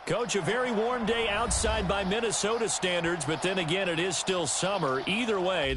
Coach, a very warm day outside by Minnesota standards, but then again, it is still summer. Either way.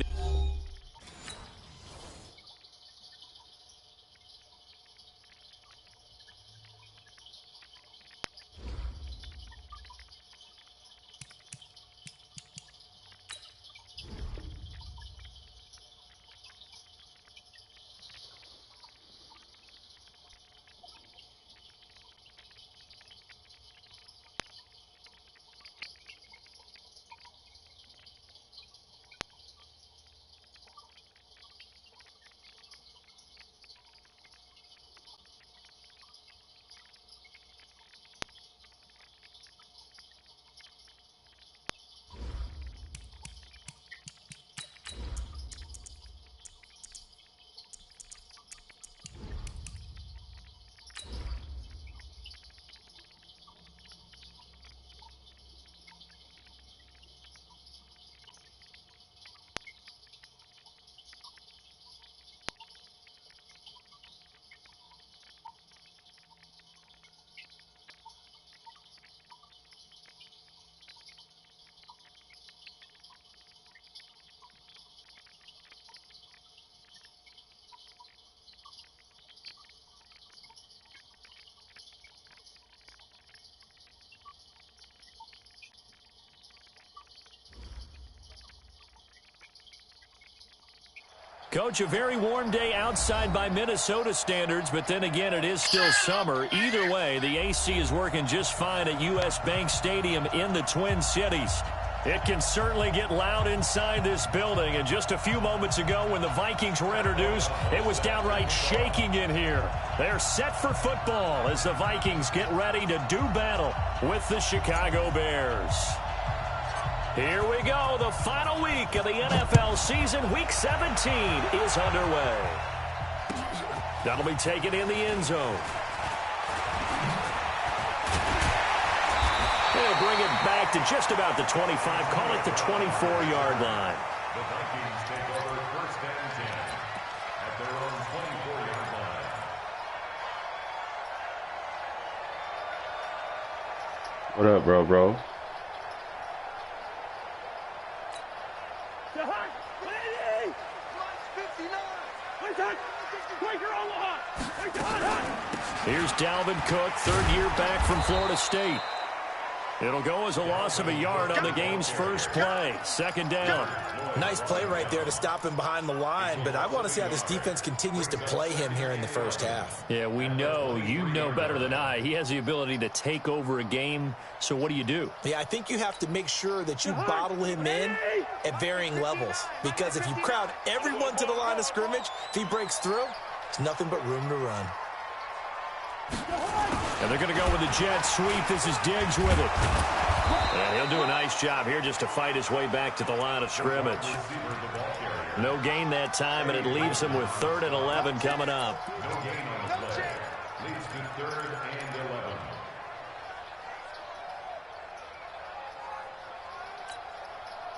Coach, a very warm day outside by Minnesota standards, but then again, it is still summer. Either way, the AC is working just fine at U.S. Bank Stadium in the Twin Cities. It can certainly get loud inside this building, and just a few moments ago when the Vikings were introduced, it was downright shaking in here. They're set for football as the Vikings get ready to do battle with the Chicago Bears. Here we go. The final week of the NFL season. Week 17 is underway. That'll be taken in the end zone. They'll bring it back to just about the 25. Call it the 24-yard line. The Vikings take over first and 10 at their own 24-yard line. What up, bro? Here's Dalvin Cook, third year back from Florida State. It'll go as a loss of a yard on the game's first play. Second down. Nice play right there to stop him behind the line, but I want to see how this defense continues to play him here in the first half. Yeah, we know. You know better than I. He has the ability to take over a game, so what do you do? Yeah, I think you have to make sure that you bottle him in at varying levels, because if you crowd everyone to the line of scrimmage, if he breaks through, it's nothing but room to run. And they're going to go with the jet sweep. This is Diggs with it. And he'll do a nice job here just to fight his way back to the line of scrimmage. No gain that time, and it leaves him with 3rd and 11 coming up. No gain on the play. Leads to 3rd and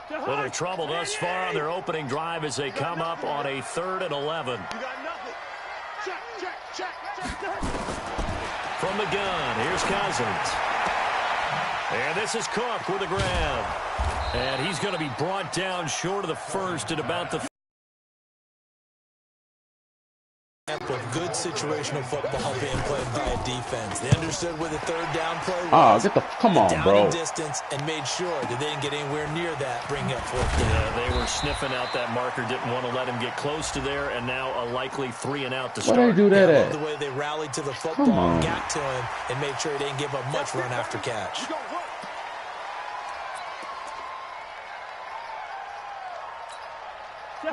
11. Little trouble thus far on their opening drive as they come up on a 3rd and 11. You got nothing. Check. From the gun, here's Cousins. And this is Cook with a grab. And he's going to be brought down short of the first at about the... Of good situational football being played by a defense. They understood where the third down play was. Come on, down bro. in distance and made sure that they didn't get anywhere near that. Bring up 4th down. Yeah, they were sniffing out that marker, didn't want to let him get close to there, and now a likely 3 and out to start. Why they do that I at? love the way they rallied to the football, got to him, and made sure he didn't give up much run after catch.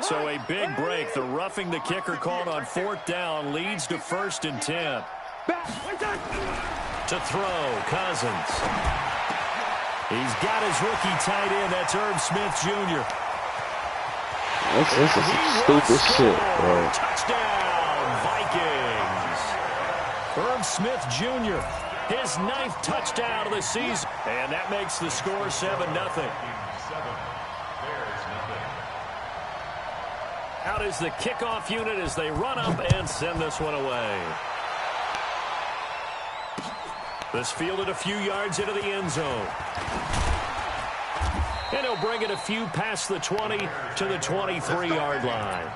So a big break. The roughing the kicker called on 4th down leads to 1st and 10. To throw, Cousins. He's got his rookie tight end. That's Herb Smith Jr. This is some stupid shit, bro. Touchdown, Vikings. Herb Smith Jr., his 9th touchdown of the season. And that makes the score 7-0. Out is the kickoff unit as they run up and send this one away. This fielded a few yards into the end zone. And he'll bring it a few past the 20 to the 23-yard line.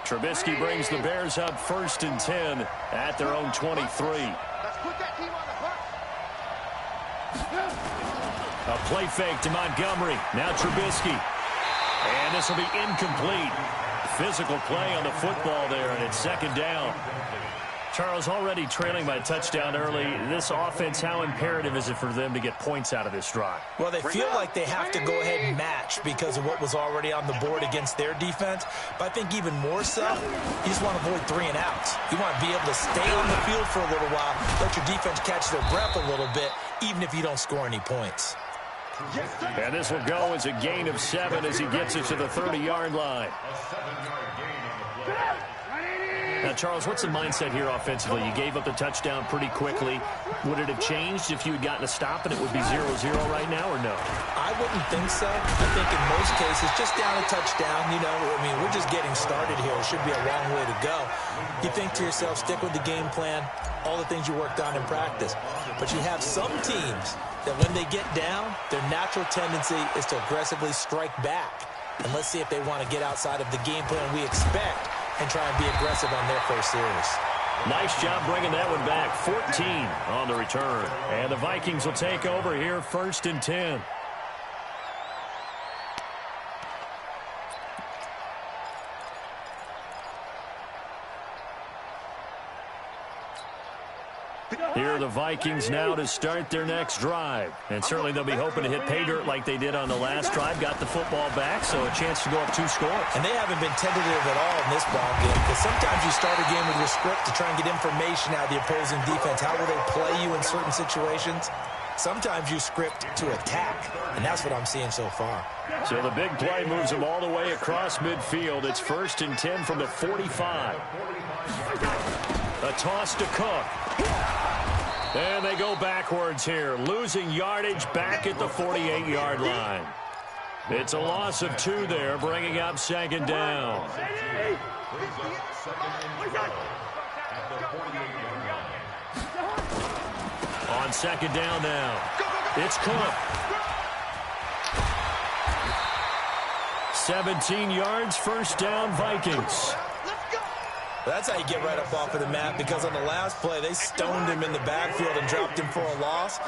Trubisky brings the Bears up 1st and 10 at their own 23. A play fake to Montgomery. Now Trubisky. And this will be incomplete. Physical play on the football there, and it's 2nd down. Charles, already trailing by a touchdown early. This offense, how imperative is it for them to get points out of this drive? Well, they feel like they have to go ahead and match because of what was already on the board against their defense. But I think even more so, you just want to avoid 3 and outs. You want to be able to stay on the field for a little while, let your defense catch their breath a little bit, even if you don't score any points. And this will go as a gain of 7 as he gets it to the 30-yard line. Now, Charles, what's the mindset here offensively? You gave up the touchdown pretty quickly. Would it have changed if you had gotten a stop and it would be 0-0 right now, or no? I wouldn't think so. I think in most cases, just down a touchdown, you know, I mean, we're just getting started here. It should be a long way to go. You think to yourself, stick with the game plan, all the things you worked on in practice. But you have some teams that when they get down, their natural tendency is to aggressively strike back. And let's see if they want to get outside of the game plan we expect and try and be aggressive on their first series. Nice job bringing that one back. 14 on the return. And the Vikings will take over here 1st and 10. Here are the Vikings now to start their next drive. And certainly they'll be hoping to hit pay dirt like they did on the last drive. Got the football back, so a chance to go up 2 scores. And they haven't been tentative at all in this ball game, because sometimes you start a game with your script to try and get information out of the opposing defense. How will they play you in certain situations? Sometimes you script to attack, and that's what I'm seeing so far. So the big play moves them all the way across midfield. It's 1st and 10 from the 45. A toss to Cook. And they go backwards here, losing yardage back at the 48-yard line. It's a loss of 2 there, bringing up 2nd down. On 2nd down now, it's Cook. 17 yards, 1st down, Vikings. That's how you get right up off of the mat, because on the last play, they stoned him in the backfield and dropped him for a loss.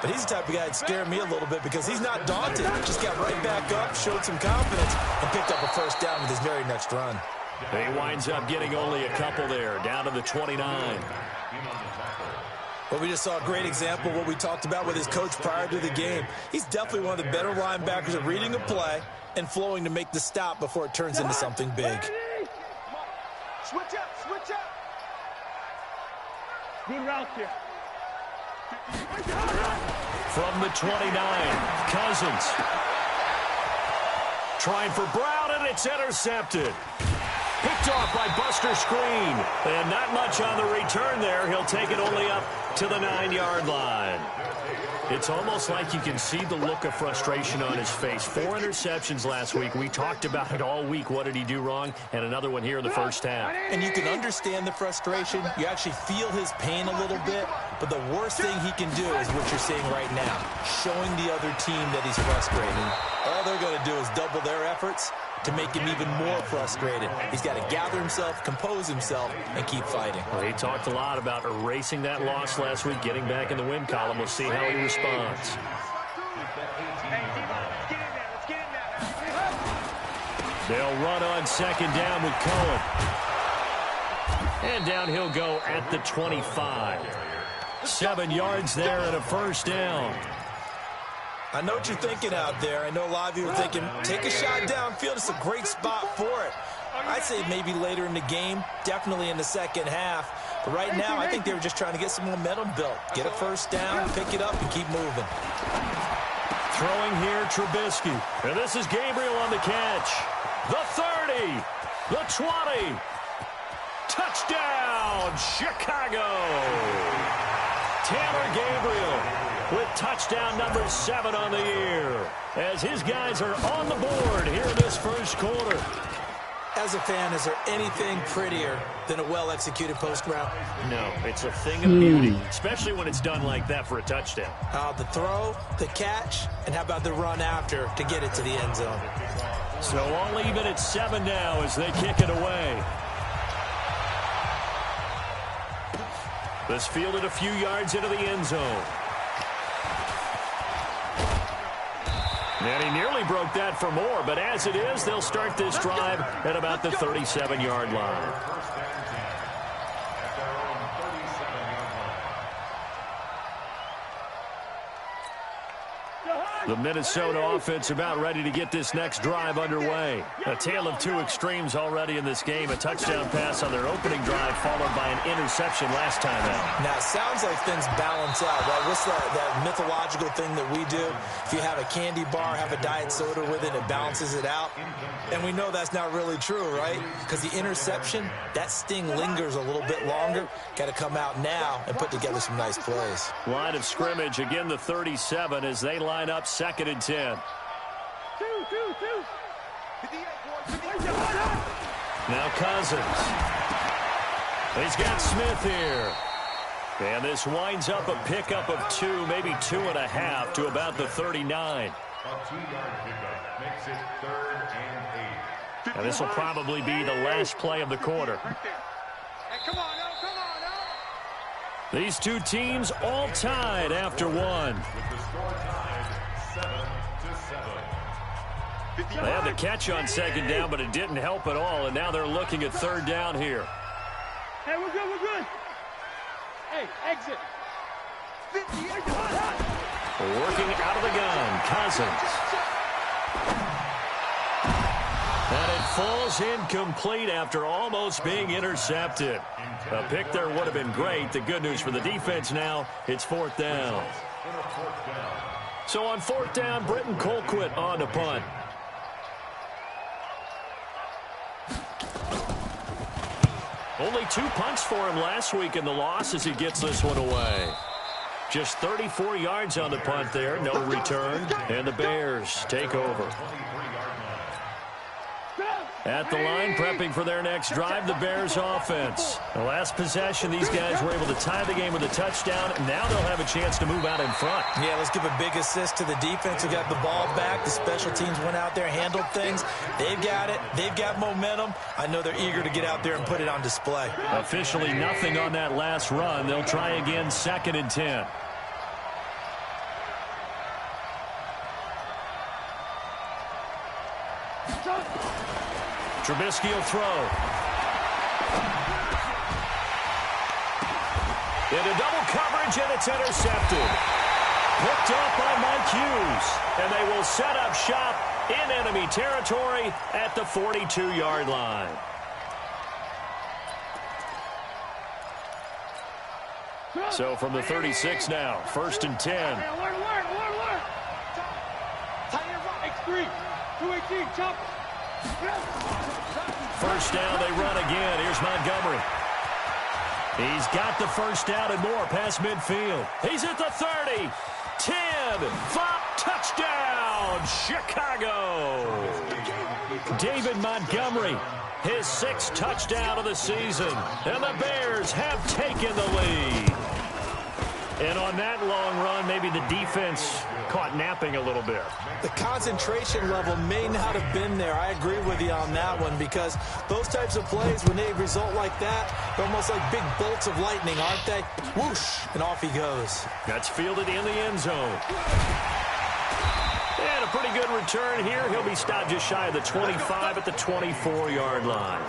But he's the type of guy that scared me a little bit because he's not daunted. Just got right back up, showed some confidence, and picked up a 1st down with his very next run. He winds up getting only a couple there, down to the 29. Well, we just saw a great example of what we talked about with his coach prior to the game. He's definitely one of the better linebackers at reading a play and flowing to make the stop before it turns into something big. Switch up, switch up. Good route here. From the 29, Cousins. Trying for Brown, and it's intercepted. Picked off by Buster Screen. And not much on the return there. He'll take it only up to the 9-yard line. It's almost like you can see the look of frustration on his face. 4 interceptions last week. We talked about it all week. What did he do wrong? And another one here in the first half. And you can understand the frustration. You actually feel his pain a little bit. But the worst thing he can do is what you're seeing right now, showing the other team that he's frustrated. All they're going to do is double their efforts to make him even more frustrated. He's got to gather himself, compose himself, and keep fighting. Well, he talked a lot about erasing that loss last week, getting back in the win column. We'll see how he responds. They'll run on 2nd down with Cohen. And down he'll go at the 25. 7 yards there and a 1st down. I know what you're thinking out there. I know a lot of you are thinking, take a shot downfield. It's a great spot for it. I'd say maybe later in the game, definitely in the second half. But right now, I think they were just trying to get some momentum built. Get a 1st down, pick it up, and keep moving. Throwing here, Trubisky. And this is Gabriel on the catch. The 30, the 20. Touchdown, Chicago. Taylor Gabriel with touchdown number 7 on the year, as his guys are on the board here in this first quarter. As a fan, is there anything prettier than a well-executed post route? No, it's a thing of beauty, especially when it's done like that for a touchdown. The throw, the catch, and how about the run after to get it to the end zone? So all even at 7 now as they kick it away. This fielded a few yards into the end zone. And he nearly broke that for more, but as it is, they'll start this drive at about the 37-yard line. The Minnesota offense about ready to get this next drive underway. A tale of two extremes already in this game. A touchdown pass on their opening drive followed by an interception last time out. Now, it sounds like things balance out, right? What's that mythological thing that we do? If you have a candy bar, have a diet soda with it, it balances it out. And we know that's not really true, right? Because the interception, that sting lingers a little bit longer. Got to come out now and put together some nice plays. Line of scrimmage, again the 37 as they line up 2nd and 10. Now Cousins. He's got Smith here. And this winds up a pickup of 2, maybe 2.5 to about the 39. A 2-yard pickup makes it 3rd and 8. And this will probably be the last play of the quarter. Hey, come on now, come on now. These two teams all tied after 1. With the score tied 7-7. They had the catch on 2nd down, but it didn't help at all, and now they're looking at 3rd down here. Hey, we're good, we're good. Hey, exit. 50. Working out of the gun, Cousins. And it falls incomplete after almost being intercepted. A pick there would have been great. The good news for the defense now, it's 4th down. So on 4th down, Britton Colquitt on to punt. Only 2 punts for him last week in the loss as he gets this one away. Just 34 yards on the punt there, no return, and the Bears take over. At the line, prepping for their next drive, the Bears offense. The last possession, these guys were able to tie the game with a touchdown. Now they'll have a chance to move out in front. Yeah, let's give a big assist to the defense who got the ball back. The special teams went out there, handled things. They've got it. They've got momentum. I know they're eager to get out there and put it on display. Officially nothing on that last run. They'll try again 2nd and 10. Trubisky will throw. Into double coverage, and it's intercepted. Picked up by Mike Hughes. And they will set up shop in enemy territory at the 42-yard line. So from the 36 now, 1st and 10. Alert. Tight end right, X3. 218, chop. 1st down, they run again. Here's Montgomery. He's got the 1st down and more past midfield. He's at the 30. 10. 5. Touchdown, Chicago. David Montgomery, his 6th touchdown of the season. And the Bears have taken the lead. And on that long run, maybe the defense caught napping a little bit. The concentration level may not have been there. I agree with you on that one because those types of plays, when they result like that, they're almost like big bolts of lightning, aren't they? Whoosh, and off he goes. That's fielded in the end zone. And a pretty good return here. He'll be stopped just shy of the 25 at the 24-yard line.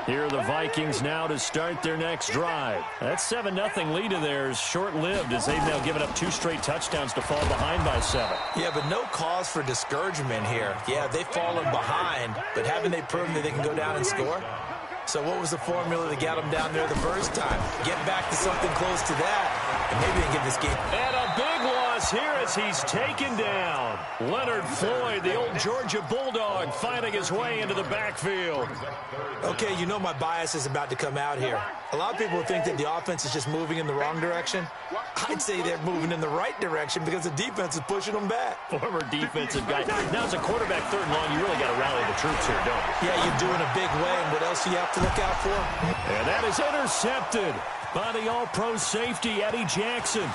Here are the Vikings now to start their next drive. That 7-0 lead of theirs short-lived as they've now given up 2 straight touchdowns to fall behind by 7. Yeah, but no cause for discouragement here. Yeah, they've fallen behind, but haven't they proven that they can go down and score? So what was the formula that got them down there the first time? Get back to something close to that, and maybe they can get this game. And a big one loss here as he's taken down. Leonard Floyd, the old Georgia Bulldog, finding his way into the backfield. Okay, you know my bias is about to come out here. A lot of people think that the offense is just moving in the wrong direction. I'd say they're moving in the right direction because the defense is pushing them back. Former defensive guy. Now, as a quarterback, third and long, you really got to rally the troops here, don't you? Yeah, you're doing a big way, and what else do you have to look out for? And that is intercepted by the all-pro safety, Eddie Jackson.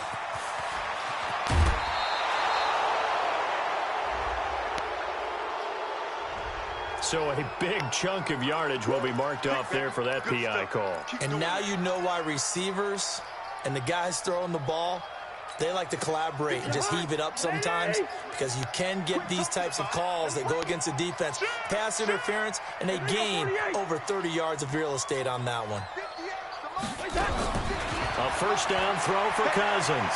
So a big chunk of yardage will be marked off there for that PI call. And now you know why receivers and the guys throwing the ball, they like to collaborate and just heave it up sometimes because you can get these types of calls that go against the defense. Pass interference, and they gain over 30 yards of real estate on that one. A first down throw for Cousins.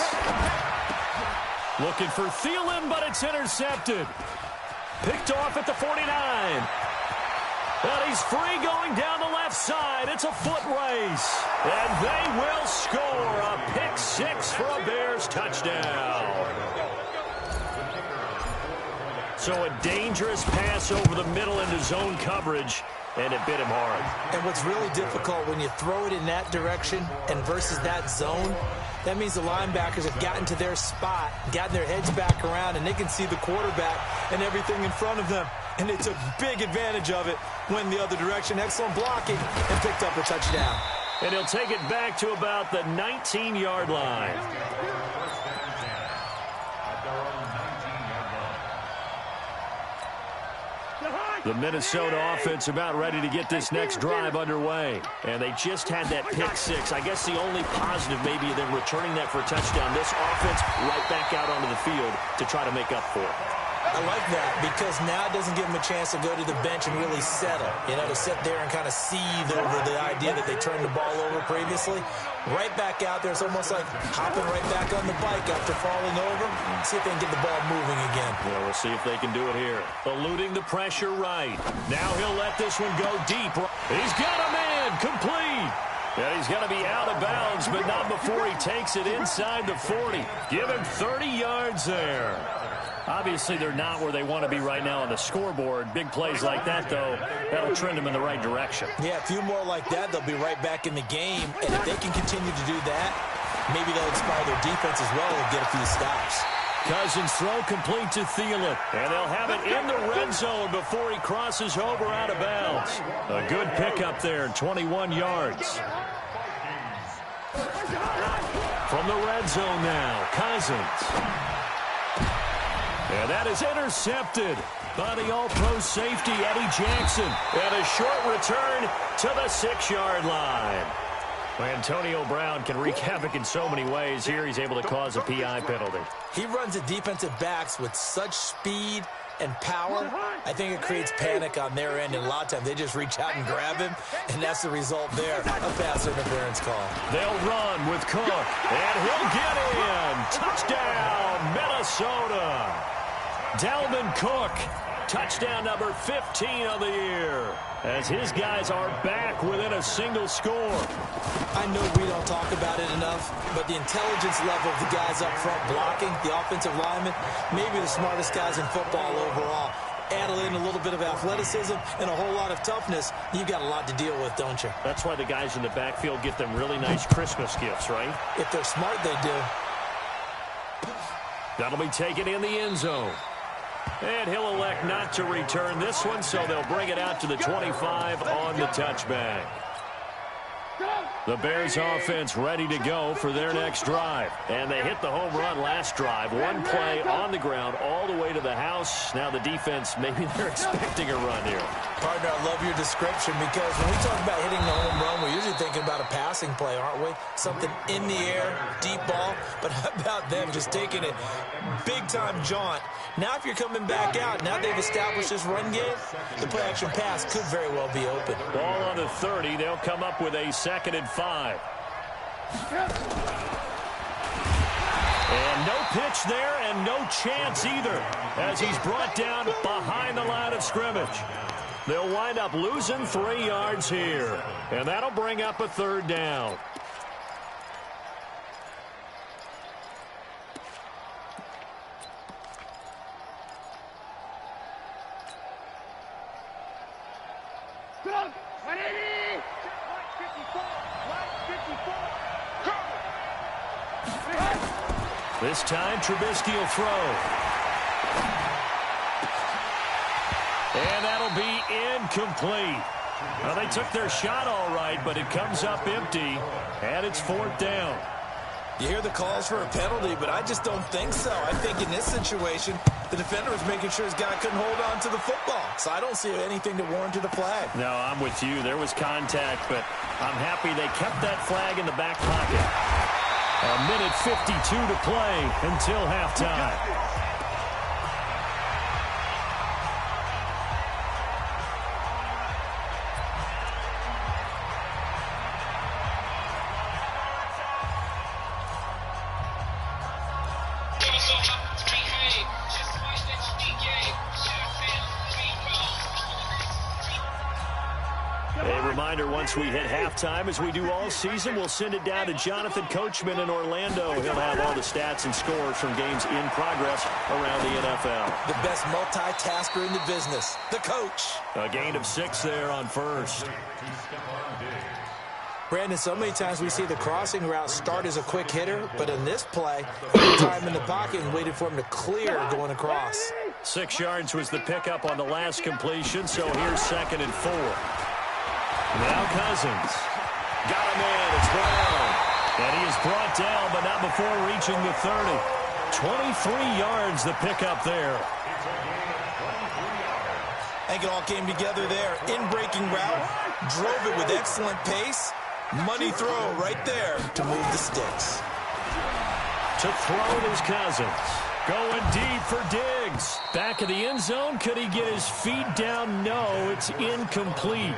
Looking for Thielen, but it's intercepted. Picked off at the 49. But he's free going down the left side. It's a foot race. And they will score a pick six for a Bears touchdown. So a dangerous pass over the middle into zone coverage, and it bit him hard. And what's really difficult when you throw it in that direction and versus that zone, that means the linebackers have gotten to their spot, gotten their heads back around, and they can see the quarterback and everything in front of them. And they took big advantage of it, went the other direction. Excellent blocking, and picked up a touchdown. And he'll take it back to about the 19-yard line. The Minnesota offense about ready to get this next drive underway. And they just had that pick six. I guess the only positive maybe than returning that for a touchdown. This offense right back out onto the field to try to make up for it. I like that because now it doesn't give them a chance to go to the bench and really settle. You know, to sit there and kind of seethe over the idea that they turned the ball over previously. Right back out there. It's almost like hopping right back on the bike after falling over. See if they can get the ball moving again. Yeah, we'll see if they can do it here. Eluding the pressure right. Now he'll let this one go deep. He's got a man complete. And he's going to be out of bounds, but not before he takes it inside the 40. Give him 30 yards there. Obviously, they're not where they want to be right now on the scoreboard. Big plays like that, though, that'll trend them in the right direction. Yeah, a few more like that, they'll be right back in the game. And if they can continue to do that, maybe they'll inspire their defense as well and get a few stops. Cousins throw complete to Thielen. And they'll have it in the red zone before he crosses over out of bounds. A good pickup there, 21 yards. From the red zone now, Cousins. And that is intercepted by the all-pro safety, Eddie Jackson. And a short return to the 6-yard line. Antonio Brown can wreak havoc in so many ways. Here he's able to cause a PI penalty. He runs the defensive backs with such speed and power. I think it creates panic on their end, and a lot of times they just reach out and grab him, and that's the result there, a pass interference call. They'll run with Cook, and he'll get in. Touchdown, Minnesota. Dalvin Cook, touchdown number 15 of the year, as his guys are back within a single score. I know we don't talk about it enough, but the intelligence level of the guys up front blocking, the offensive linemen, maybe the smartest guys in football overall. Add in a little bit of athleticism and a whole lot of toughness, you've got a lot to deal with, don't you? That's why the guys in the backfield get them really nice Christmas gifts, right? If they're smart, they do. That'll be taken in the end zone. And he'll elect not to return this one, so they'll bring it out to the 25 on the touchback. The Bears offense ready to go for their next drive. And they hit the home run last drive. One play on the ground all the way to the house. Now the defense, maybe they're expecting a run here. Partner, I love your description because when we talk about hitting the home run, we're usually thinking about a passing play, aren't we? Something in the air, deep ball. But how about them just taking it big-time jaunt? Now if you're coming back out, now they've established this run game, the play-action pass could very well be open. Ball on the 30. They'll come up with a 2nd and 5. And no pitch there and no chance either as he's brought down behind the line of scrimmage. They'll wind up losing 3 yards here. And that'll bring up a 3rd down. This time, Trubisky will throw. And that'll be incomplete. Well, they took their shot all right, but it comes up empty, and it's 4th down. You hear the calls for a penalty, but I just don't think so. I think in this situation, the defender was making sure his guy couldn't hold on to the football. So I don't see anything to warrant the flag. No, I'm with you. There was contact, but I'm happy they kept that flag in the back pocket. A minute 52 to play until halftime. Once we hit halftime, as we do all season, we'll send it down to Jonathan Coachman in Orlando. He'll have all the stats and scores from games in progress around the NFL. The best multitasker in the business, the coach. A gain of 6 there on first. Brandon, so many times we see the crossing route start as a quick hitter, but in this play, time in the pocket and waited for him to clear going across. 6 yards was the pickup on the last completion, so here's 2nd and 4. Now Cousins. Got him in. It's Brown. And he is brought down, but not before reaching the 30. 23 yards the pickup there. I think it all came together there. In-breaking route. Drove it with excellent pace. Money throw right there to move the sticks. To throw it is Cousins. Going deep for Diggs. Back of the end zone. Could he get his feet down? No, it's incomplete.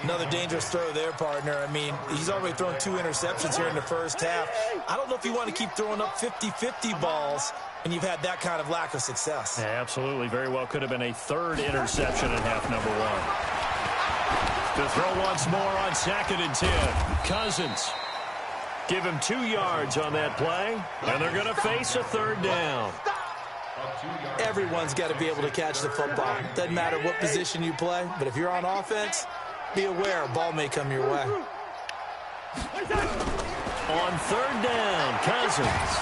Another dangerous throw there, partner. I mean, he's already thrown 2 interceptions here in the first half. I don't know if you want to keep throwing up 50-50 balls when you've had that kind of lack of success. Yeah, absolutely. Very well could have been a 3rd interception in half number 1. To throw once more on 2nd and 10. Cousins. Give him 2 yards on that play, and they're going to face a 3rd down. Everyone's got to be able to catch the football. Doesn't matter what position you play, but if you're on offense, be aware, a ball may come your way. On 3rd down, Cousins.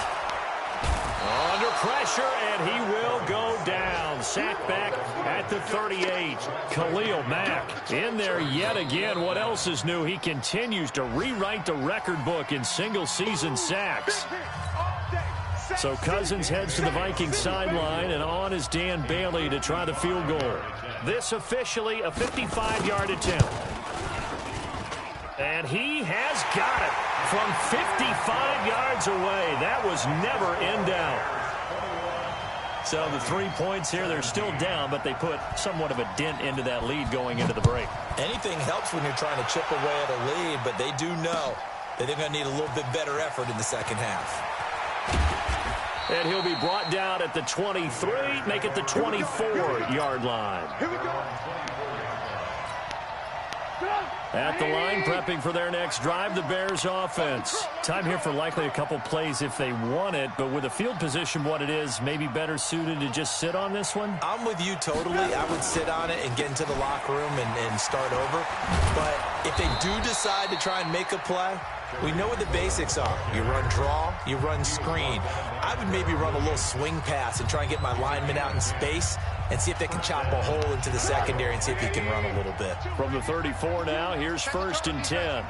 Under pressure, and he will go down. Sacked back at the 38. Khalil Mack in there yet again. What else is new? He continues to rewrite the record book in single-season sacks. So Cousins heads to the Vikings sideline, and on is Dan Bailey to try the field goal. This officially a 55-yard attempt. And he has got it from 55 yards away. That was never in doubt. So the 3 points here, they're still down, but they put somewhat of a dent into that lead going into the break. Anything helps when you're trying to chip away at a lead, but they do know that they're going to need a little bit better effort in the second half. And he'll be brought down at the 23, make it the 24-yard line. Here we go. At the line, prepping for their next drive, the Bears offense. Time here for likely a couple plays if they want it, but with the field position what it is, maybe better suited to just sit on this one? I'm with you totally. I would sit on it and get into the locker room and start over. But if they do decide to try and make a play, we know what the basics are. You run draw, you run screen. I would maybe run a little swing pass and try and get my lineman out in space and see if they can chop a hole into the secondary and see if he can run a little bit. From the 34 now, here's 1st and 10.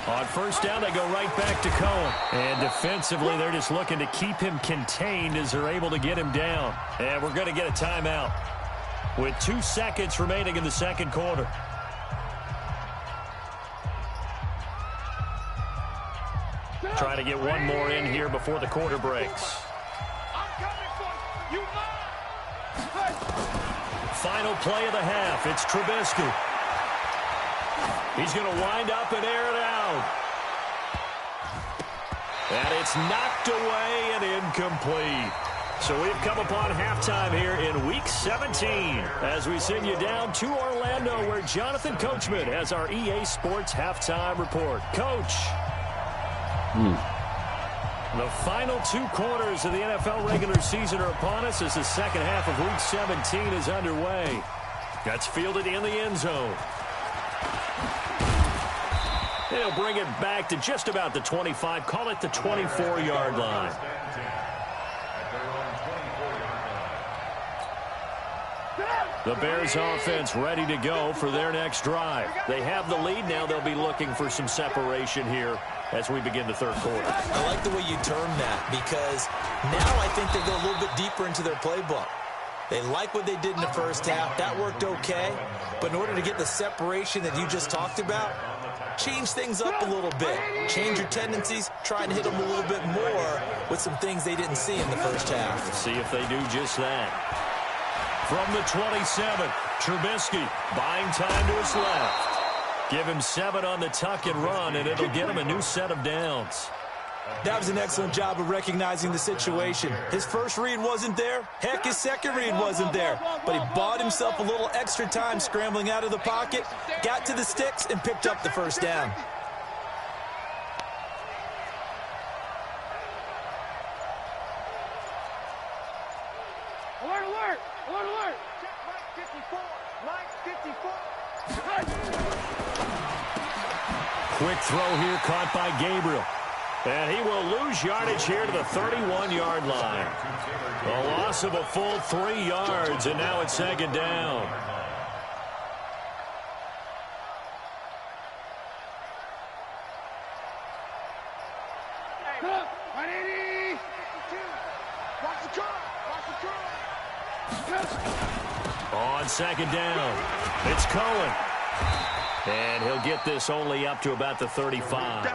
On 1st down, they go right back to Cohen. And defensively, they're just looking to keep him contained as they're able to get him down. And we're going to get a timeout with 2 seconds remaining in the second quarter. Trying to get one more in here before the quarter breaks. Final play of the half. It's Trubisky. He's going to wind up and air it out. And it's knocked away and incomplete. So we've come upon halftime here in Week 17 as we send you down to Orlando where Jonathan Coachman has our EA Sports halftime report. Coach. The final 2 quarters of the NFL regular season are upon us as the second half of Week 17 is underway. That's fielded in the end zone. They'll bring it back to just about the 25. Call it the 24-yard line. The Bears offense ready to go for their next drive. They have the lead now. They'll be looking for some separation here as we begin the third quarter. I like the way you term that because now I think they go a little bit deeper into their playbook. They like what they did in the first half. That worked okay. But in order to get the separation that you just talked about, change things up a little bit. Change your tendencies. Try and hit them a little bit more with some things they didn't see in the first half. Let's see if they do just that. From the 27, Trubisky buying time to his left. Give him 7 on the tuck and run, and it'll get him a new set of downs. That was an excellent job of recognizing the situation. His first read wasn't there. Heck, his second read wasn't there. But he bought himself a little extra time scrambling out of the pocket, got to the sticks, and picked up the first down. Alert, alert! Alert, alert! Check Mike 54. Mike 54. Quick throw here caught by Gabriel. And he will lose yardage here to the 31-yard line. A loss of a full 3 yards, and now it's second down. On second down, it's Cohen. And he'll get this only up to about the 35.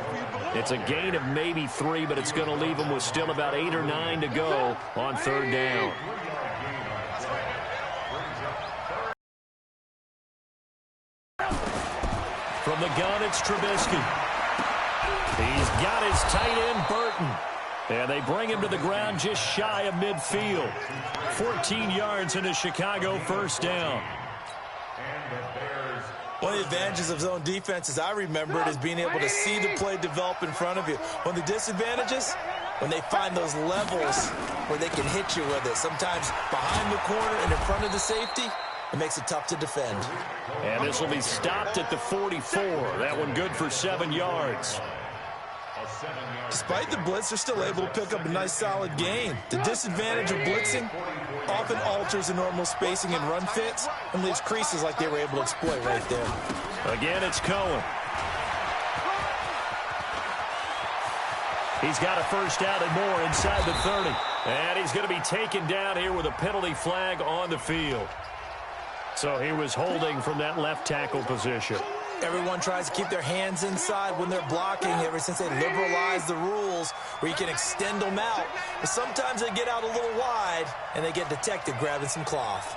It's a gain of maybe 3, but it's going to leave him with still about 8 or 9 to go on third down. From the gun, it's Trubisky. He's got his tight end, Burton. And they bring him to the ground just shy of midfield. 14 yards in a Chicago first down. One of the advantages of zone defense, as I remember it, is being able to see the play develop in front of you. One of the disadvantages, when they find those levels where they can hit you with it, sometimes behind the corner and in front of the safety, it makes it tough to defend. And this will be stopped at the 44. That one good for 7 yards. Despite the blitz, they're still able to pick up a nice solid gain. The disadvantage of blitzing often alters the normal spacing and run fits and leaves creases like they were able to exploit right there. Again, it's Cohen. He's got a first down and more inside the 30. And he's going to be taken down here with a penalty flag on the field. So he was holding from that left tackle position. Everyone tries to keep their hands inside when they're blocking ever since they liberalized the rules where you can extend them out. But sometimes they get out a little wide and they get detected grabbing some cloth.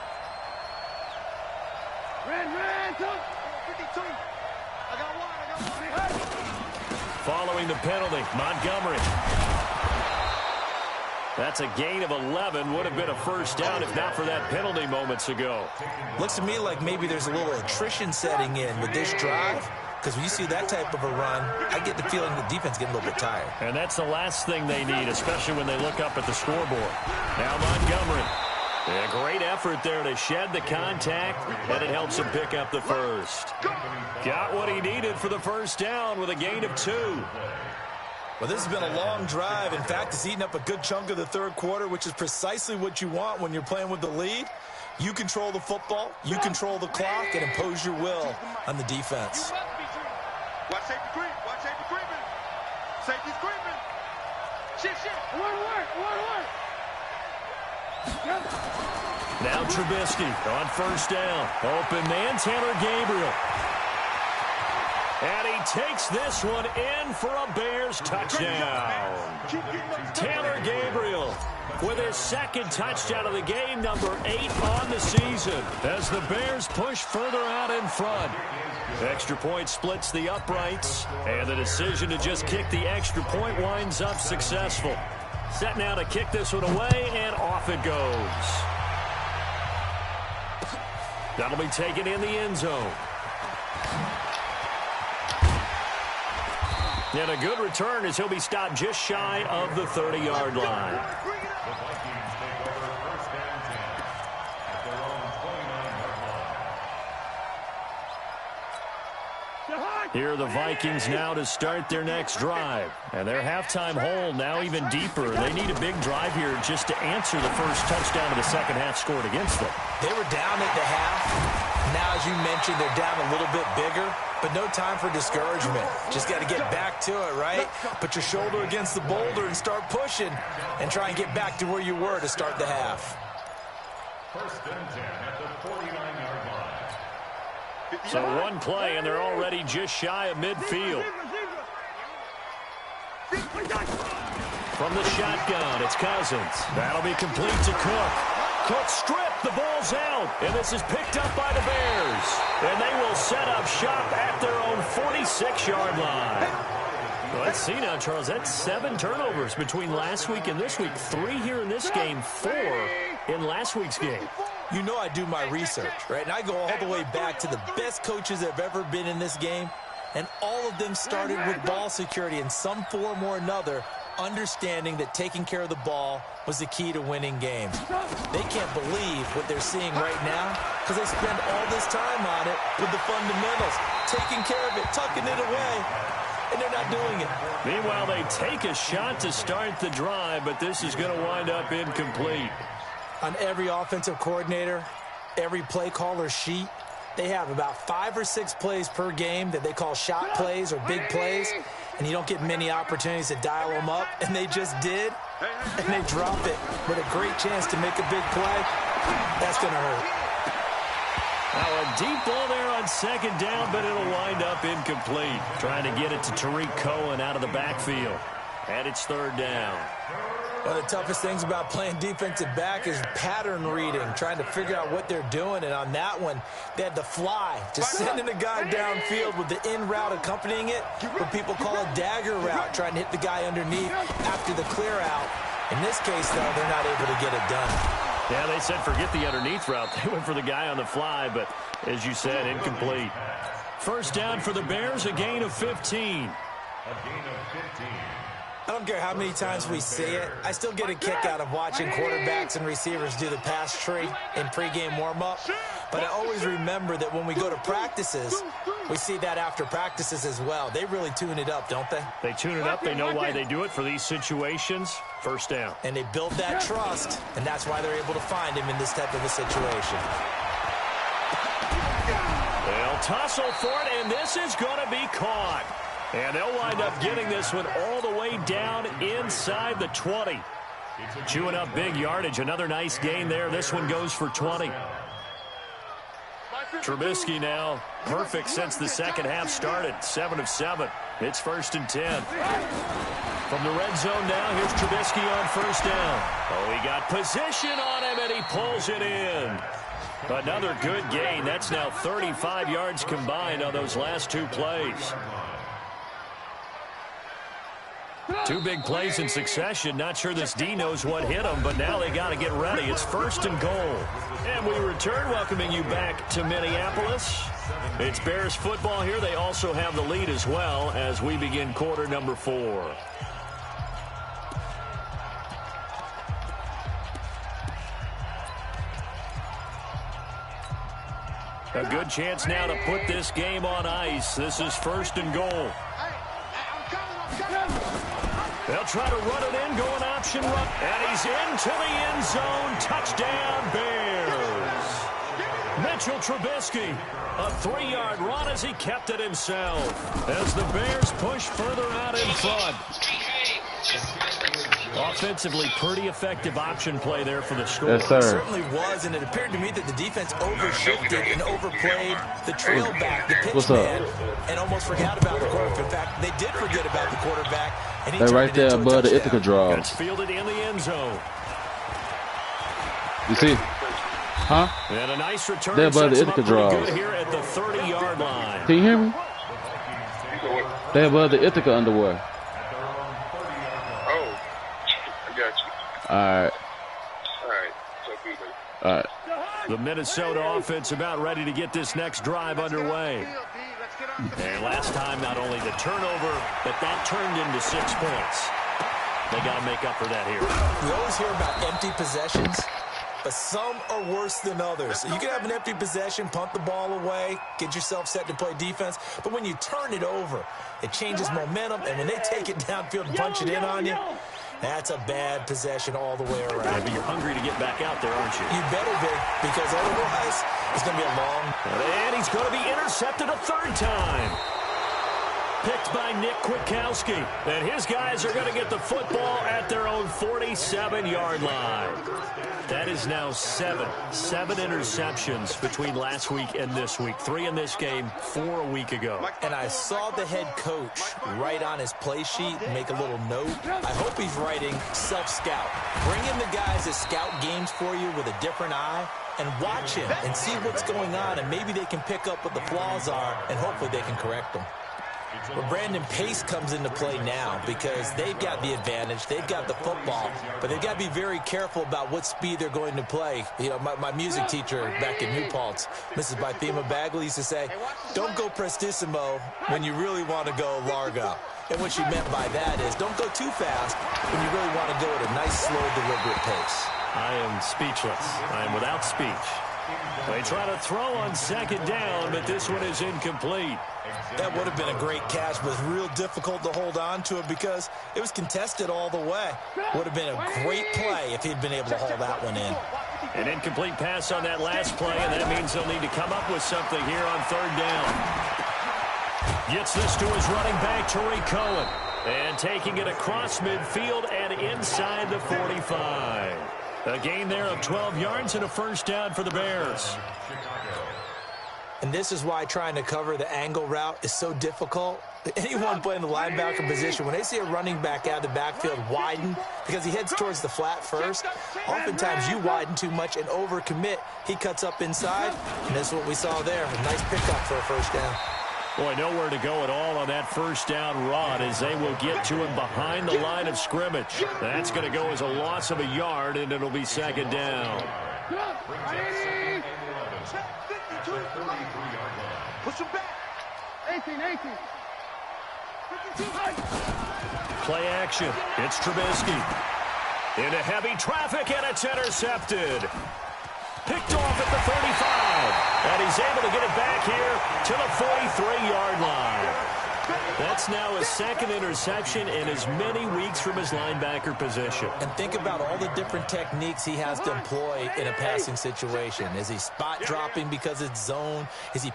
Red, 52. I got one. Following the penalty, Montgomery. That's a gain of 11. Would have been a first down if not for that penalty moments ago. Looks to me like maybe there's a little attrition setting in with this drive, because when you see that type of a run, I get the feeling the defense getting a little bit tired. And that's the last thing they need, especially when they look up at the scoreboard. Now Montgomery. A great effort there to shed the contact, and it helps him pick up the first. Got what he needed for the first down with a gain of 2. Well, this has been a long drive. In fact, it's eaten up a good chunk of the third quarter, which is precisely what you want when you're playing with the lead. You control the football, you control the clock, and impose your will on the defense. Watch safety creep. Watch safety creeping. Safety's creeping. Shit. Alert. Now Trubisky on first down. Open man, Taylor Gabriel. And he takes this one in for a Bears touchdown. Taylor Gabriel with his second touchdown of the game, number 8 on the season, as the Bears push further out in front. Extra point splits the uprights, and the decision to just kick the extra point winds up successful. Set now to kick this one away, and off it goes. That'll be taken in the end zone. And a good return as he'll be stopped just shy of the 30-yard line. The Vikings take over first and 10 at their own 29-yard line. Here are the Vikings now to start their next drive. And their halftime hole now even deeper. They need a big drive here just to answer the first touchdown of the second half scored against them. They were down at the half. Now, as you mentioned, they're down a little bit bigger, but no time for discouragement. Just got to get back to it, right? Put your shoulder against the boulder and start pushing and try and get back to where you were to start the half. First and 10 at the 49-yard line. So one play, and they're already just shy of midfield. From the shotgun, it's Cousins. That'll be complete to Cook. Cook stripped. The ball's out. And this is picked up by the Bears. And they will set up shop at their own 46-yard line. Well, let's see now, Charles. That's 7 turnovers between last week and this week. 3 here in this game, 4 in last week's game. You know I do my research, right? And I go all the way back to the best coaches that have ever been in this game. And all of them started with ball security in some form or another, understanding that taking care of the ball was the key to winning games. They can't believe what they're seeing right now because they spend all this time on it with the fundamentals, taking care of it, tucking it away, and they're not doing it. Meanwhile, they take a shot to start the drive, but this is going to wind up incomplete. On every offensive coordinator, every play caller sheet, they have about 5 or 6 plays per game that they call shot plays or big plays, and you don't get many opportunities to dial them up, and they just did, and they drop it with a great chance to make a big play. That's going to hurt. Now a deep ball there on second down, but it'll wind up incomplete. Trying to get it to Tariq Cohen out of the backfield. And it's third down. One of the toughest things about playing defensive back is pattern reading, trying to figure out what they're doing. And on that one, they had to fly, just sending a guy downfield with the in route accompanying it, what people call a dagger route, trying to hit the guy underneath after the clear out. In this case, though, they're not able to get it done. Yeah, they said forget the underneath route. They went for the guy on the fly, but as you said, incomplete. First down for the Bears, a gain of 15. A gain of 15. I don't care how many times we see it. I still get a kick out of watching quarterbacks and receivers do the pass tree in pregame warm-up. But I always remember that when we go to practices, we see that after practices as well. They really tune it up, don't they? They tune it up. They know why they do it for these situations. First down. And they build that trust, and that's why they're able to find him in this type of a situation. They'll tussle for it, and this is going to be caught. And they'll wind up getting this one all the way down inside the 20. Chewing up big yardage. Another nice gain there. This one goes for 20. Trubisky now perfect since the second half started. 7 of 7. It's first and 10. From the red zone now, here's Trubisky on first down. Oh, he got position on him, and he pulls it in. Another good gain. That's now 35 yards combined on those last 2 plays. 2 big plays in succession. Not sure this D knows what hit them, but now they got to get ready. It's first and goal. And we return, welcoming you back to Minneapolis. It's Bears football here. They also have the lead as well as we begin quarter number 4. A good chance now to put this game on ice. This is first and goal. They'll try to run it in, going option run. And he's into the end zone. Touchdown, Bears. Mitchell Trubisky, a 3-yard run as he kept it himself. As the Bears push further out in front. Offensively, pretty effective option play there for the score. Yes, sir. It certainly was, and it appeared to me that the defense overshifted and overplayed the trail back, the pitch man, and almost forgot about the quarterback. In fact, they did forget about the quarterback. And he They're right there above the Ithaca draw. It's fielded in the end zone. You see? Huh? And a nice return. They're above the Ithaca draw. Good here at the 30-yard line. Can you hear me? They're above the Ithaca underwear. Oh, I got you. All right. All right. The Minnesota offense about ready to get this next drive underway. And last time, not only the turnover, but that turned into 6 points. They got to make up for that here. We always hear about empty possessions. but some are worse than others. You can have an empty possession, punt the ball away, get yourself set to play defense, but when you turn it over, it changes momentum, and when they take it downfield and punch it in on you, that's a bad possession all the way around. Yeah, but you're hungry to get back out there, aren't you? You better be, because otherwise it's going to be a long... And he's going to be intercepted a third time. Picked by Nick Kwiatkowski. And his guys are going to get the football at their own 47-yard line. That is now seven interceptions between last week and this week. 3 in this game, 4 a week ago. And I saw the head coach write on his play sheet, make a little note. I hope he's writing self-scout. Bring in the guys that scout games for you with a different eye and watch him and see what's going on, and maybe they can pick up what the flaws are, and hopefully they can correct them. But Brandon, pace comes into play now because they've got the advantage. They've got the football, but they've got to be very careful about what speed they're going to play. You know, my music teacher back in New Paltz, Mrs. Bythema Bagley, used to say, don't go prestissimo when you really want to go largo. And what she meant by that is don't go too fast when you really want to go at a nice, slow, deliberate pace. I am speechless. I am without speech. They try to throw on second down, but this one is incomplete. That would have been a great catch, but it's real difficult to hold on to it because it was contested all the way. Would have been a great play if he'd been able to haul that one in. An incomplete pass on that last play, and that means they'll need to come up with something here on third down. Gets this to his running back, Tariq Cohen. And taking it across midfield and inside the 45. A gain there of 12 yards and a first down for the Bears. And this is why trying to cover the angle route is so difficult. Anyone playing the linebacker position, when they see a running back out of the backfield widen, because he heads towards the flat first, oftentimes you widen too much and overcommit. He cuts up inside, and that's what we saw there. A nice pickup for a first down. Boy, nowhere to go at all on that first down run as they will get to him behind the line of scrimmage. That's going to go as a loss of a yard, and it'll be second down. Push him back. 18. Play action. It's Trubisky. Into heavy traffic, and it's intercepted. Picked off at the 35. And he's able to get it back here to the 43-yard line. That's now his second interception in as many weeks from his linebacker position. And think about all the different techniques he has to employ in a passing situation. Is he spot dropping because it's zone? Is he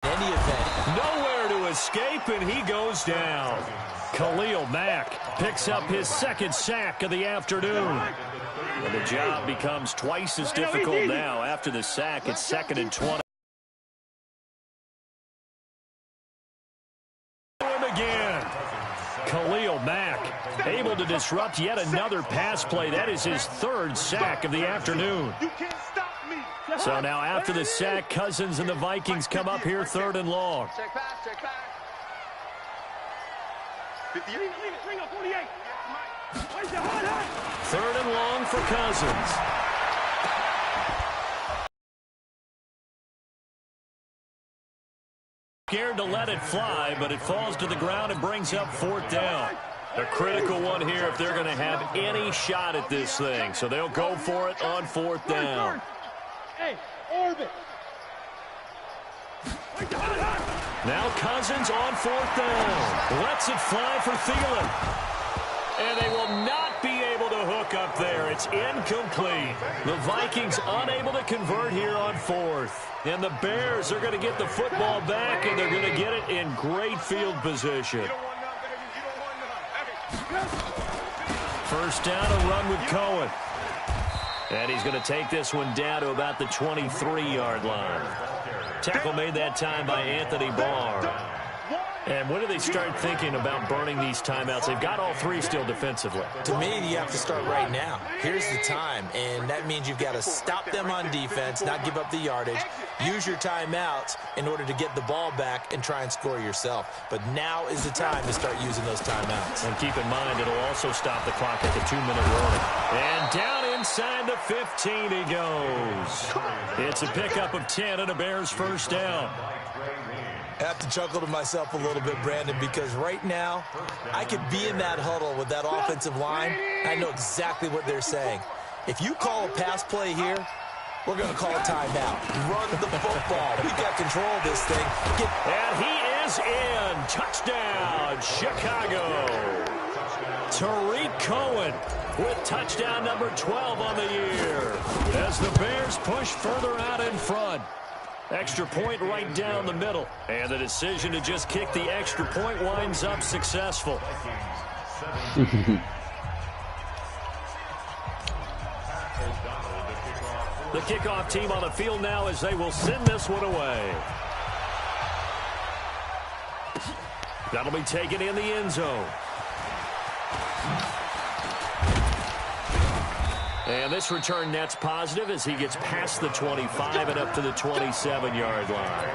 in any event? Nowhere to escape, and he goes down. Khalil Mack picks up his second sack of the afternoon. And the job becomes twice as difficult now. After the sack, it's 2nd and 20. Again, Khalil Mack able to disrupt yet another pass play. That is his third sack of the afternoon. So now after the sack, Cousins and the Vikings come up here 3rd and long. Check back. 58. Bring up 48. 3rd and long for Cousins. Scared to let it fly, but it falls to the ground and brings up 4th down. A critical one here if they're going to have any shot at this thing. So they'll go for it on 4th down. Hey, orbit. Now Cousins on 4th down. Lets it fly for Thielen. And they will not be able to hook up there. It's incomplete. The Vikings unable to convert here on 4th. And the Bears are going to get the football back, and they're going to get it in great field position. First down, a run with Cohen. And he's going to take this one down to about the 23-yard line. Tackle made that time by Anthony Barr. And when do they start thinking about burning these timeouts? They've got all 3 still defensively. To me, you have to start right now. Here's the time, and that means you've got to stop them on defense, not give up the yardage, use your timeouts in order to get the ball back and try and score yourself. But now is the time to start using those timeouts. And keep in mind, it'll also stop the clock at the 2-minute warning. And down inside the 15 he goes. It's a pickup of 10 and a Bears first down. I have to chuckle to myself a little bit, Brandon, because right now I could be in that huddle with that offensive line. I know exactly what they're saying. If you call a pass play here, we're going to call a timeout. Run the football. We've got control of this thing. And he is in. Touchdown, Chicago. Tariq Cohen with touchdown number 12 on the year as the Bears push further out in front. Extra point right down the middle. And the decision to just kick the extra point winds up successful. The kickoff team on the field now as they will send this one away. That'll be taken in the end zone. And this return net's positive as he gets past the 25 and up to the 27-yard line.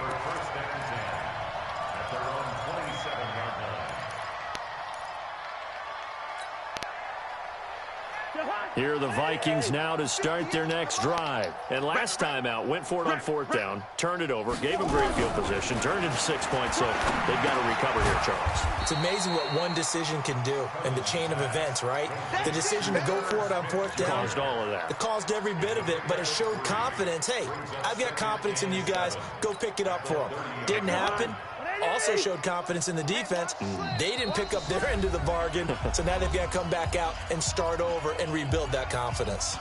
Here are the Vikings now to start their next drive. And last time out, went for it on fourth down, turned it over, gave them great field position, turned it 6 points, so they've got to recover here, Charles. It's amazing what one decision can do in the chain of events, right? The decision to go for it on fourth down. Caused all of that. It caused every bit of it, but it showed confidence. Hey, I've got confidence in you guys. Go pick it up for them. Didn't happen. Also showed confidence in the defense. They didn't pick up their end of the bargain, so now they've got to come back out and start over and rebuild that confidence.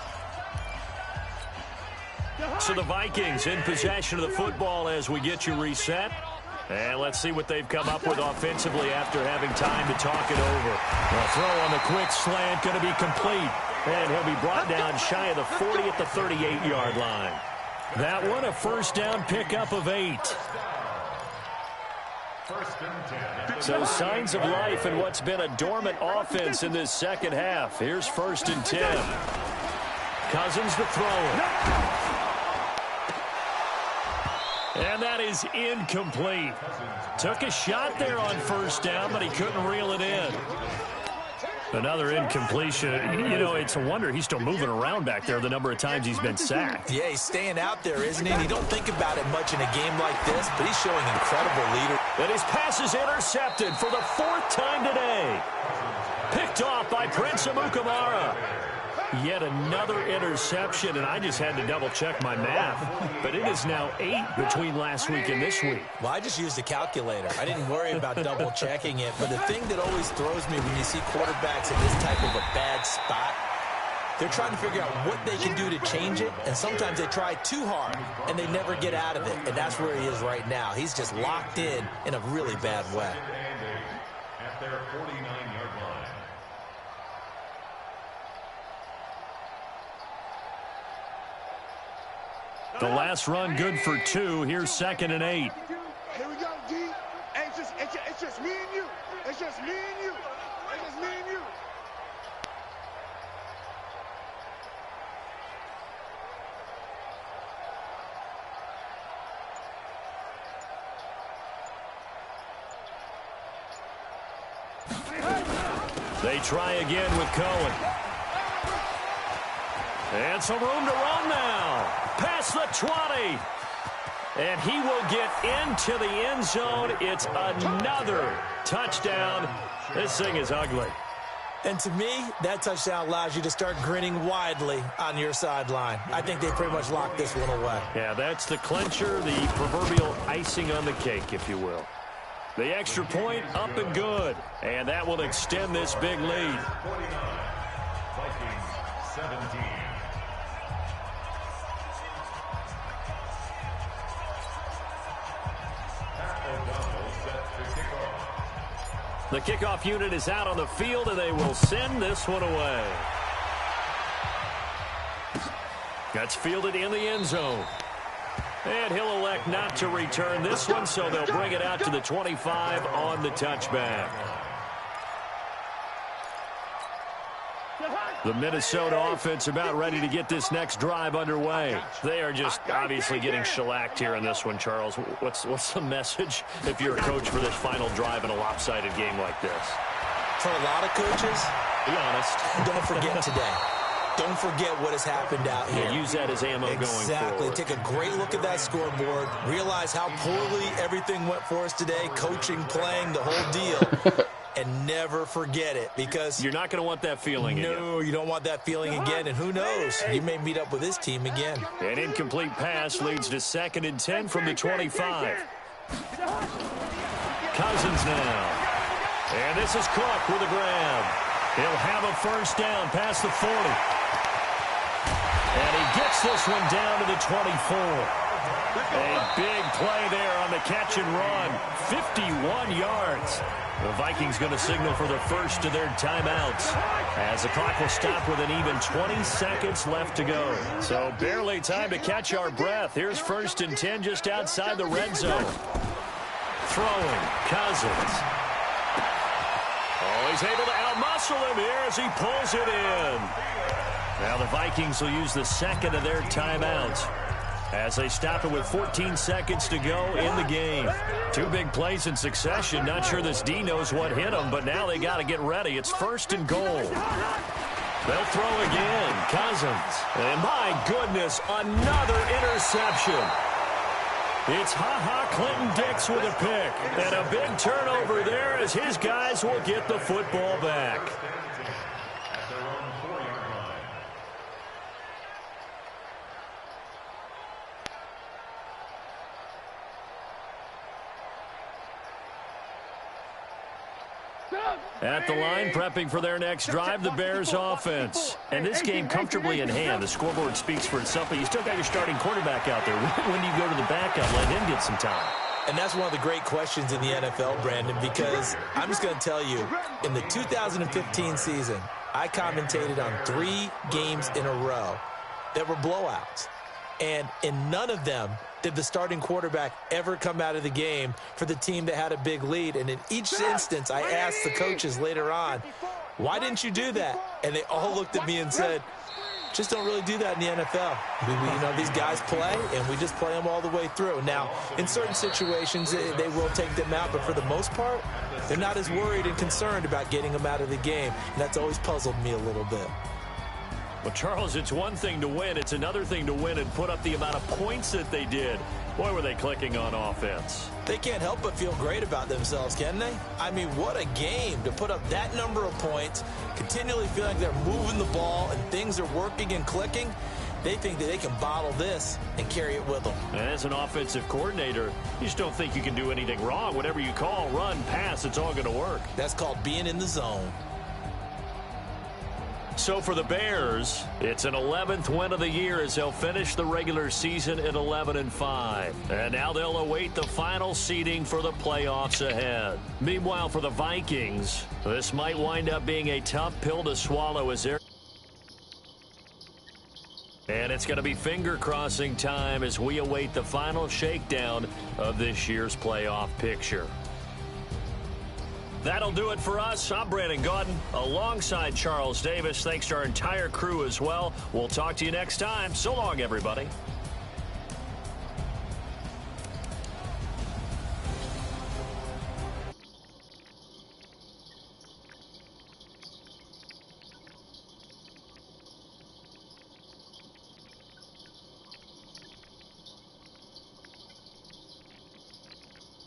So the Vikings in possession of the football as we get you reset. And let's see what they've come up with offensively after having time to talk it over. The throw on the quick slant going to be complete. And he'll be brought down shy of the 40 at the 38-yard line. That one a first down pickup of 8. So signs of life in what's been a dormant offense in this second half. Here's 1st and 10. Cousins the thrower. And that is incomplete. Took a shot there on first down, but he couldn't reel it in. Another incompletion. You know, it's a wonder he's still moving around back there the number of times he's been sacked. Yeah, he's staying out there, isn't he? And you don't think about it much in a game like this, but he's showing incredible leader. And his pass is intercepted for the 4th time today. Picked off by Prince Amukamara. Yet another interception, and I just had to double-check my math. But it is now 8 between last week and this week. Well, I just used a calculator. I didn't worry about double-checking it. But the thing that always throws me when you see quarterbacks in this type of a bad spot, they're trying to figure out what they can do to change it, and sometimes they try too hard, and they never get out of it. And that's where he is right now. He's just locked in a really bad way. At their 49-yard line. The last run good for 2. Here's 2nd and 8. Here we go, D. Hey, it's just me and you. It's just me and you. It's just me and you. They try again with Cohen. And some room to run now. Past the 20. And he will get into the end zone. It's another touchdown. This thing is ugly. And to me, that touchdown allows you to start grinning widely on your sideline. I think they pretty much locked this one away. Yeah, that's the clincher, the proverbial icing on the cake, if you will. The extra point up and good. And that will extend this big lead. 49, Vikings 17. The kickoff unit is out on the field, and they will send this one away. That's fielded in the end zone. And he'll elect not to return this one, so they'll bring it out to the 25 on the touchback. The Minnesota offense about ready to get this next drive underway. They are just obviously getting shellacked here in this one, Charles. What's the message if you're a coach for this final drive in a lopsided game like this? For a lot of coaches, be honest. don't forget today. don't forget what has happened out here. Yeah, use that as ammo going forward. Exactly. Take a great look at that scoreboard. Realize how poorly everything went for us today. Coaching, playing, the whole deal. And never forget it, because you're not going to want that feeling again. No, you don't want that feeling again. And who knows? You may meet up with this team again. An incomplete pass leads to 2nd and 10 from the 25. Cousins now. And this is Cook with a grab. He'll have a first down past the 40. And he gets this one down to the 24. A big play there on the catch and run. 51 yards. The Vikings going to signal for the first of their timeouts, as the clock will stop with an even 20 seconds left to go. So barely time to catch our breath. Here's 1st and 10 just outside the red zone. Throwing, Cousins. Oh, he's able to outmuscle him here as he pulls it in. Now the Vikings will use the 2nd of their timeouts, as they stop it with 14 seconds to go in the game. 2 big plays in succession. Not sure this D knows what hit them, but now they got to get ready. It's 1st and goal. They'll throw again. Cousins. And my goodness, another interception. It's Ha-Ha Clinton-Dix with a pick. And a big turnover there as his guys will get the football back. At the line, prepping for their next drive, the Bears offense. And this game comfortably in hand. The scoreboard speaks for itself, but you still got your starting quarterback out there. When do you go to the backup, let him get some time? And that's one of the great questions in the NFL, Brandon, because I'm just going to tell you, in the 2015 season, I commentated on 3 games in a row that were blowouts. And in none of them did the starting quarterback ever come out of the game for the team that had a big lead. And in each instance, I asked the coaches later on, why didn't you do that? And they all looked at me and said, just don't really do that in the NFL. You know, these guys play, and we just play them all the way through. Now, in certain situations, they will take them out, but for the most part, they're not as worried and concerned about getting them out of the game. And that's always puzzled me a little bit. Well, Charles, it's one thing to win. It's another thing to win and put up the amount of points that they did. Boy, were they clicking on offense. They can't help but feel great about themselves, can they? I mean, what a game to put up that number of points, continually feel like they're moving the ball and things are working and clicking. They think that they can bottle this and carry it with them. And as an offensive coordinator, you just don't think you can do anything wrong. Whatever you call, run, pass, it's all going to work. That's called being in the zone. So for the Bears, it's an 11th win of the year as they'll finish the regular season at 11-5. And now they'll await the final seeding for the playoffs ahead. Meanwhile, for the Vikings, this might wind up being a tough pill to swallow as they're... And it's going to be finger-crossing time as we await the final shakedown of this year's playoff picture. That'll do it for us. I'm Brandon Gaudin alongside Charles Davis. Thanks to our entire crew as well. We'll talk to you next time. So long, everybody.